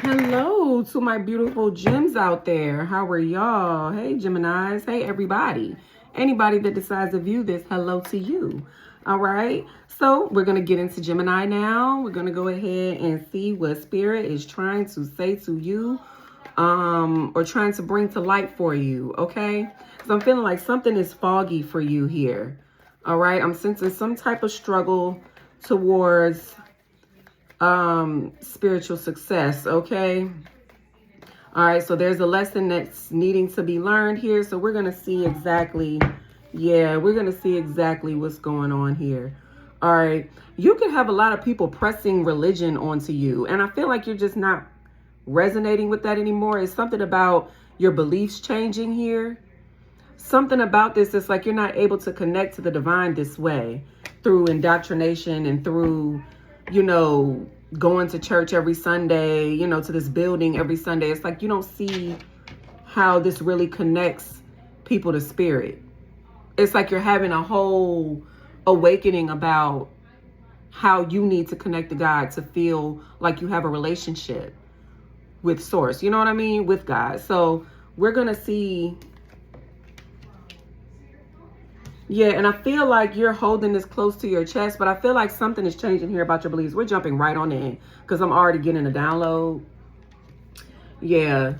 Hello to my beautiful gems out there. How are y'all? Hey, Geminis. Hey, everybody. Anybody that decides to view this, hello to you. All right. So we're going to get into Gemini now. We're going to go ahead and see what Spirit is trying to say to you or trying to bring to light for you. Okay. So I'm feeling like something is foggy for you here. All right. I'm sensing some type of struggle towards spiritual success. Okay. All right, so there's a lesson that's needing to be learned here. So we're going to see exactly, we're going to see exactly what's going on here. All right, you could have a lot of people pressing religion onto you, and I feel like you're just not resonating with that anymore. It's something about your beliefs changing here. Something about this is like you're not able to connect to the divine this way through indoctrination and through, going to church every Sunday, to this building every Sunday. It's like you don't see how this really connects people to spirit. It's like you're having a whole awakening about how you need to connect to God to feel like you have a relationship with Source. You know what I mean? With God. So we're going to see. Yeah, and I feel like you're holding this close to your chest, but I feel like something is changing here about your beliefs. We're jumping right on in because I'm already getting a download. Yeah,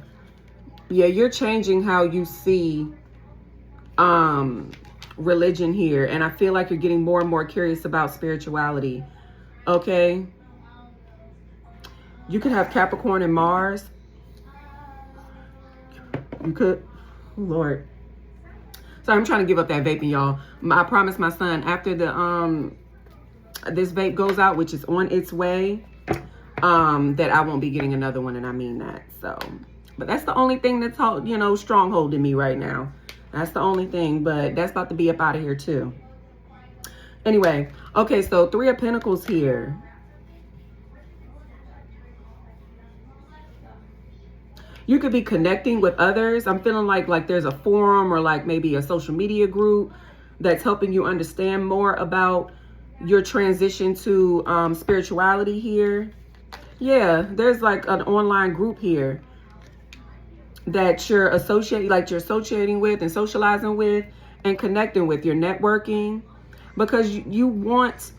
you're changing how you see religion here, and I feel like you're getting more and more curious about spirituality. Okay, you could have Capricorn and Mars. You could, Lord. So I'm trying to give up that vaping, y'all. I promised my son after the this vape goes out, which is on its way, that I won't be getting another one, and I mean that. So, but that's the only thing that's strongholding me right now. That's the only thing, but that's about to be up out of here too. Anyway, okay, so Three of Pentacles here. You could be connecting with others. I'm feeling like there's a forum or like maybe a social media group that's helping you understand more about your transition to spirituality here. Yeah, there's like an online group here that you're associating with and socializing with and connecting with. You're networking because you want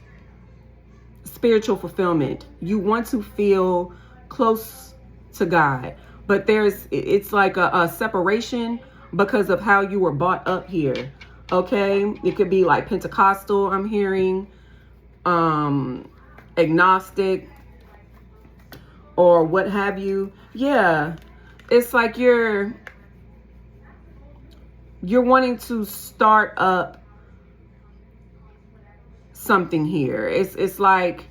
spiritual fulfillment. You want to feel close to God. But it's like a separation because of how you were brought up here. Okay. It could be like Pentecostal, I'm hearing, agnostic, or what have you. Yeah. It's like you're wanting to start up something here. It's like,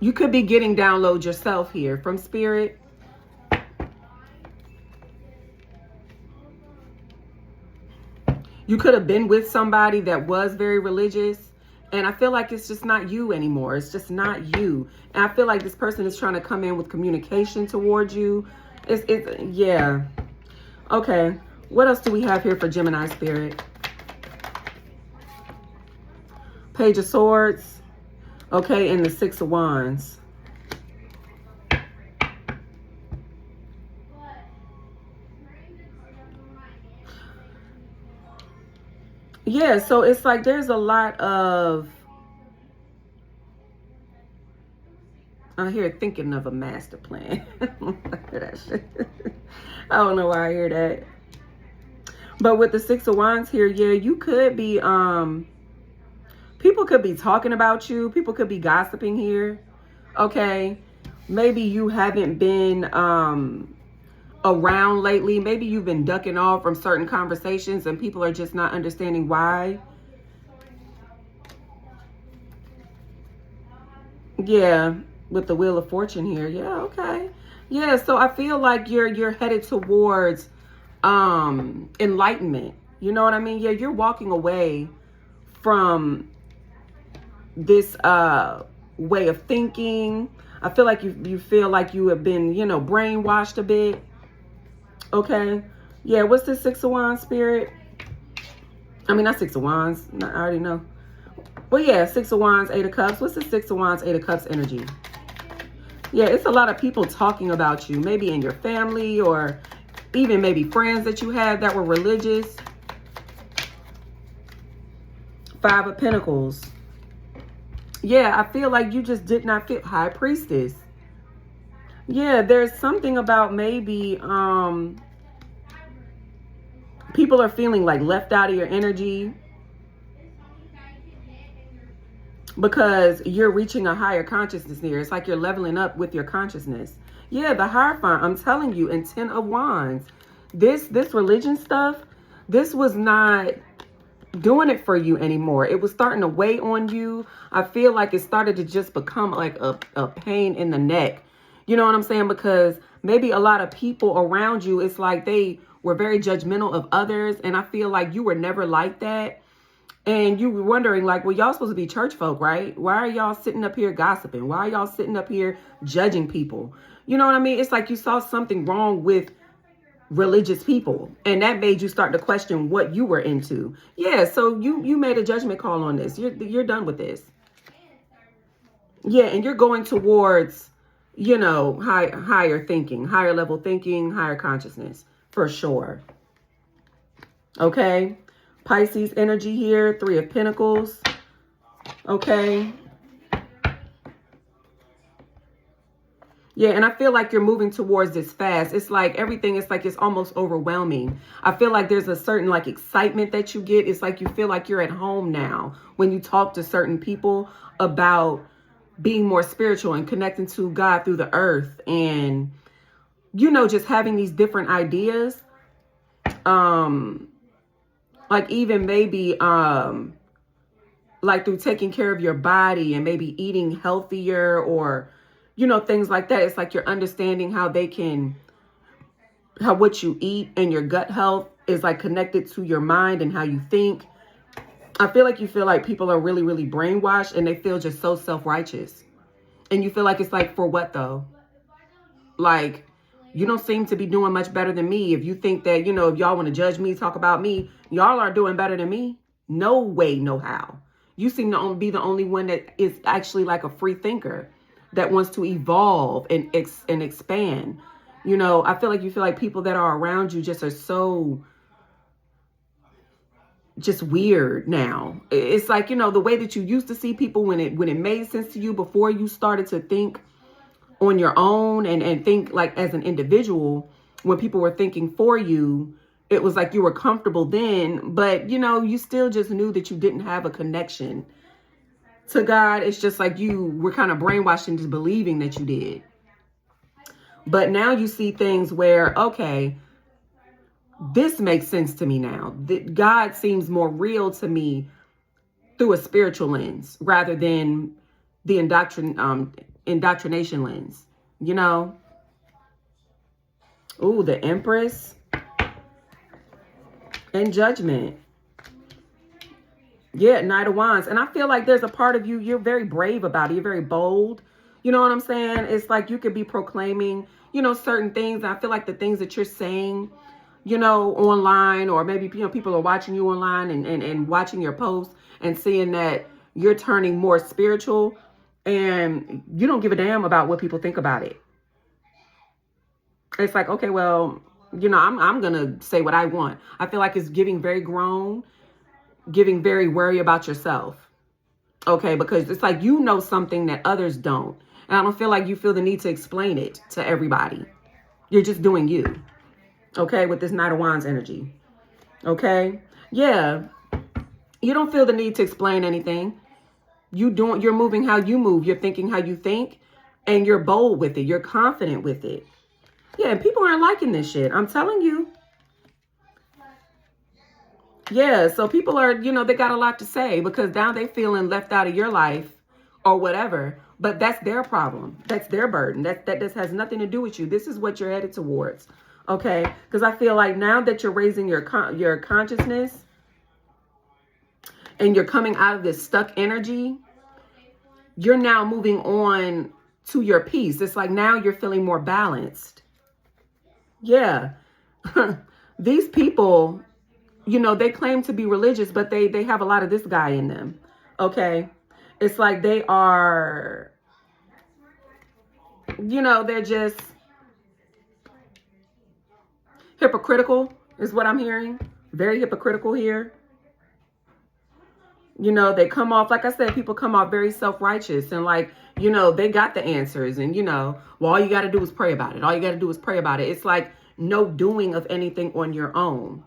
you could be getting downloads yourself here from Spirit. You could have been with somebody that was very religious. And I feel like it's just not you anymore. It's just not you. And I feel like this person is trying to come in with communication towards you. Yeah. Okay. What else do we have here for Gemini Spirit? Page of Swords. Okay, and the Six of Wands. Yeah, so it's like there's a lot of, I hear thinking of a master plan. That shit. I don't know why I hear that. But with the Six of Wands here, yeah, you could be, people could be talking about you. People could be gossiping here. Okay. Maybe you haven't been around lately. Maybe you've been ducking off from certain conversations and people are just not understanding why. Yeah, with the Wheel of Fortune here. Yeah, okay. Yeah, so I feel like you're headed towards enlightenment. You know what I mean? Yeah, you're walking away from this way of thinking. I feel like you feel like you have been, brainwashed a bit. Okay. Yeah, what's this Six of Wands, Spirit? I mean, not Six of Wands. I already know. Well, yeah, Six of Wands, Eight of Cups. What's the Six of Wands, Eight of Cups energy? Yeah, it's a lot of people talking about you, maybe in your family or even maybe friends that you had that were religious. Five of Pentacles. Yeah, I feel like you just did not fit. High Priestess. Yeah, there's something about maybe people are feeling like left out of your energy because you're reaching a higher consciousness here. It's like you're leveling up with your consciousness. Yeah, the Hierophant, I'm telling you, and 10 of Wands. This religion stuff, this was not doing it for you anymore. It was starting to weigh on you. I feel like it started to just become like a pain in the neck. You know what I'm saying? Because maybe a lot of people around you, it's like they were very judgmental of others. And I feel like you were never like that. And you were wondering like, well, y'all supposed to be church folk, right? Why are y'all sitting up here gossiping? Why are y'all sitting up here judging people? You know what I mean? It's like you saw something wrong with religious people, and that made you start to question what you were into. Yeah, so you made a judgment call on this. You're done with this. Yeah, and you're going towards, you know, higher thinking, higher level thinking, higher consciousness, for sure. Okay, Pisces energy here, Three of Pentacles. Okay. Yeah, and I feel like you're moving towards this fast. It's like everything is like it's almost overwhelming. I feel like there's a certain like excitement that you get. It's like you feel like you're at home now when you talk to certain people about being more spiritual and connecting to God through the earth, and, you know, just having these different ideas. Like even maybe like through taking care of your body and maybe eating healthier, or, you know, things like that. It's like you're understanding how what you eat and your gut health is like connected to your mind and how you think. I feel like you feel like people are really, really brainwashed and they feel just so self-righteous. And you feel like it's like, for what though? Like, you don't seem to be doing much better than me. If you think that, you know, if y'all want to judge me, talk about me, y'all are doing better than me. No way, no how. You seem to be the only one that is actually like a free thinker that wants to evolve and expand. You know, I feel like you feel like people that are around you just are so just weird now. It's like, you know, the way that you used to see people when it made sense to you before you started to think on your own and think like as an individual, when people were thinking for you, it was like you were comfortable then, but, you know, you still just knew that you didn't have a connection to God. It's just like you were kind of brainwashed into believing that you did. But now you see things where, okay, this makes sense to me now. God seems more real to me through a spiritual lens rather than the indoctrination lens, you know? Ooh, the Empress and Judgment. Yeah, Knight of Wands. And I feel like there's a part of you, you're very brave about it. You're very bold. You know what I'm saying? It's like you could be proclaiming, you know, certain things. And I feel like the things that you're saying, you know, online, or maybe, you know, people are watching you online and watching your posts and seeing that you're turning more spiritual and you don't give a damn about what people think about it. It's like, okay, well, you know, I'm going to say what I want. I feel like it's giving very grown, giving very worry about yourself. Okay, because it's like you know something that others don't. And I don't feel like you feel the need to explain it to everybody. You're just doing you. Okay, with this Knight of Wands energy. Okay, yeah. You don't feel the need to explain anything. You're moving how you move. You're thinking how you think. And you're bold with it. You're confident with it. Yeah, and people aren't liking this shit. I'm telling you. Yeah, so people are, you know, they got a lot to say because now they feeling left out of your life or whatever. But that's their problem. That's their burden. That just has nothing to do with you. This is what you're headed towards. Okay, because I feel like now that you're raising your consciousness and you're coming out of this stuck energy, you're now moving on to your peace. It's like now you're feeling more balanced. Yeah. These people, you know, they claim to be religious, but they have a lot of this guy in them. Okay. It's like they are, they're just hypocritical is what I'm hearing. Very hypocritical here. They come off, like I said, people come off very self-righteous and like, they got the answers and, well, all you got to do is pray about it. All you got to do is pray about it. It's like no doing of anything on your own.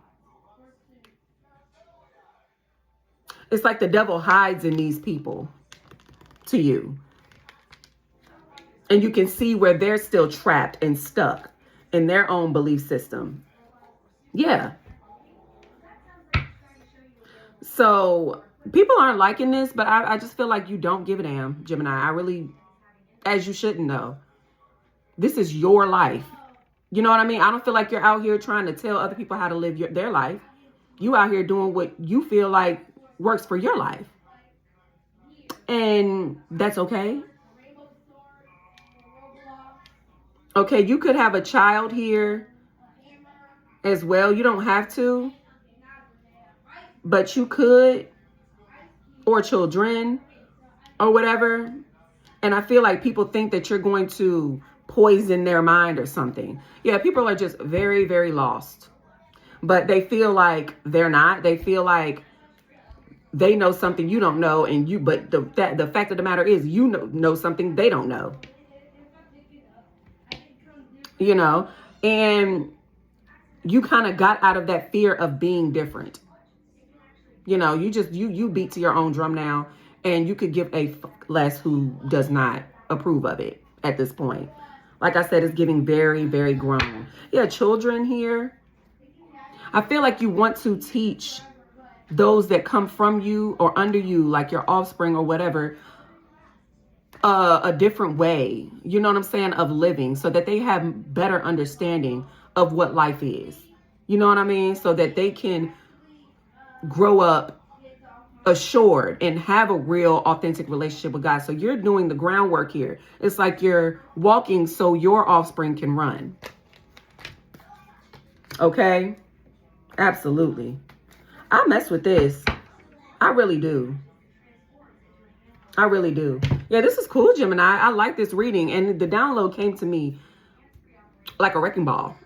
It's like the devil hides in these people to you. And you can see where they're still trapped and stuck in their own belief system. Yeah. So people aren't liking this, but I just feel like you don't give a damn, Gemini. I really, as you shouldn't know. This is your life. You know what I mean? I don't feel like you're out here trying to tell other people how to live their life. You out here doing what you feel like works for your life. And that's okay. Okay, you could have a child here as well. You don't have to, but you could, or children or whatever. And I feel like people think that you're going to poison their mind or something. Yeah, people are just very, very lost. But they feel like they're not. They feel like they know something you don't know, but the fact of the matter is you know something they don't know. And you kind of got out of that fear of being different. You beat to your own drum now, and you could give a less who does not approve of it at this point. Like I said, it's getting very, very grown. Yeah, children here. I feel like you want to teach those that come from you or under you, like your offspring or whatever, a different way, you know what I'm saying, of living, so that they have better understanding of what life is. You know what I mean? So that they can grow up assured and have a real authentic relationship with God. So you're doing the groundwork here. It's like you're walking so your offspring can run. Okay? Absolutely. I mess with this. I really do. I really do. Yeah, this is cool, Gemini. I like this reading. And the download came to me like a wrecking ball.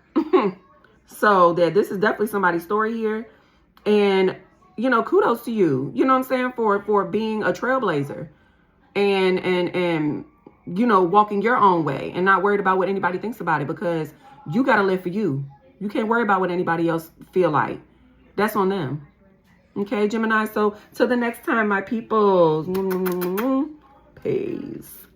So this is definitely somebody's story here. And, kudos to you. You know what I'm saying? For being a trailblazer. And walking your own way and not worried about what anybody thinks about it, because you got to live for you. You can't worry about what anybody else feel like. That's on them. Okay, Gemini. So till the next time, my peoples. Peace.